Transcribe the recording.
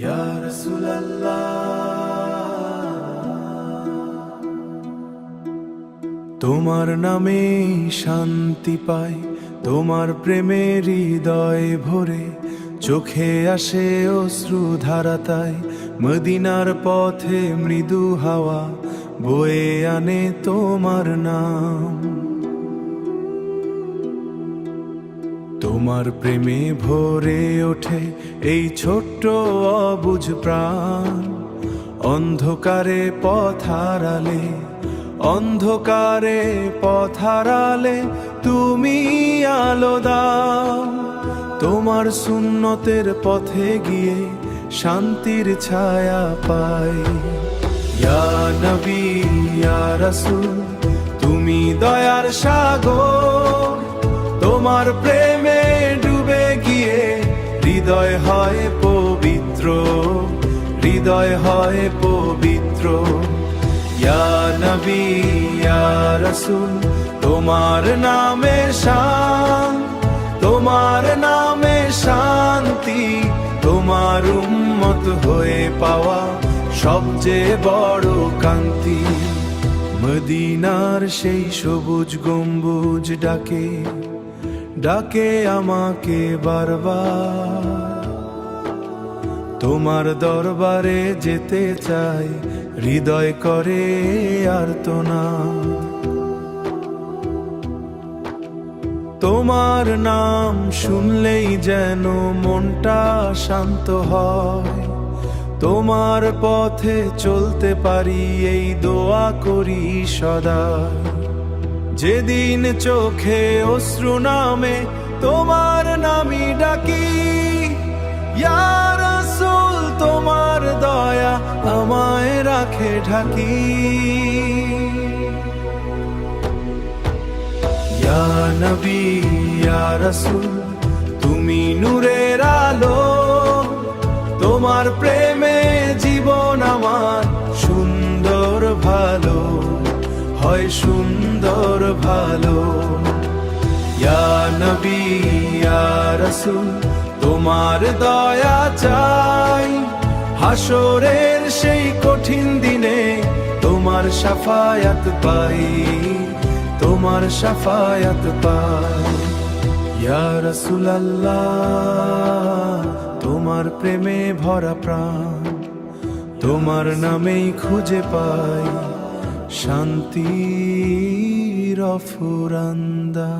ইয়া রাসূলুল্লাহ, তোমার নামে শান্তি পাই, তোমার প্রেমে হৃদয় ভরে, চোখে আসে অশ্রু ধারাতায়, মদিনার পথে মৃদু হাওয়া বয়ে আনে তোমার নাম। তোমার প্রেমে ভরে ওঠে এই ছোট্ট অবুঝ প্রাণ, অন্ধকারে পথারালে, অন্ধকারে পথারালে তুমি আলো দাও। তোমার সুন্নতের পথে গিয়ে শান্তির ছায়া পাই। ইয়া নবী ইয়া রাসূল, তুমি দয়ার সাগর, তোমার প্রেমে ডুবে গিয়ে হৃদয় হয় পবিত্র, হৃদয় হয় পবিত্র। ইয়া নবী ইয়া রাসূল, তোমার নামে শান, তোমার নামে শান্তি, তোমার উম্মত হয়ে পাওয়া সবচেয়ে বড় কান্তি। মদিনার সেই সবুজ গম্বুজ ডাকে, ডাকে আমাকে বারবার, তোমার দরবারে যেতে চাই, হৃদয় করে আর্তনাদ। তোমার নাম শুনলেই যেন মনটা শান্ত হয়, তোমার পথে চলতে পারি এই দোয়া করি সদা। যেদিন চোখে অশ্রু নামে তোমার নামই ডাকি, ইয়া রাসূল তোমার দয়া আমায় রাখে ঢাকি। ইয়া নবী ইয়া রাসূল, তুমি নূরের আলো, তোমার প্রেমে জীবন আমার সুন্দর ভালো হয়, সুন্দর ভালো। ইয়া নবী ইয়া রাসূল, তোমার দয়া চাই, হাসরের সেই কঠিন দিনে তোমার শাফায়াত পাই, তোমার শাফায়াত পাই। ইয়া রাসূলুল্লাহ, তোমার প্রেমে ভরা প্রাণ, তোমার নামেই খুঁজে পাই শান্তির ফুরান্দা।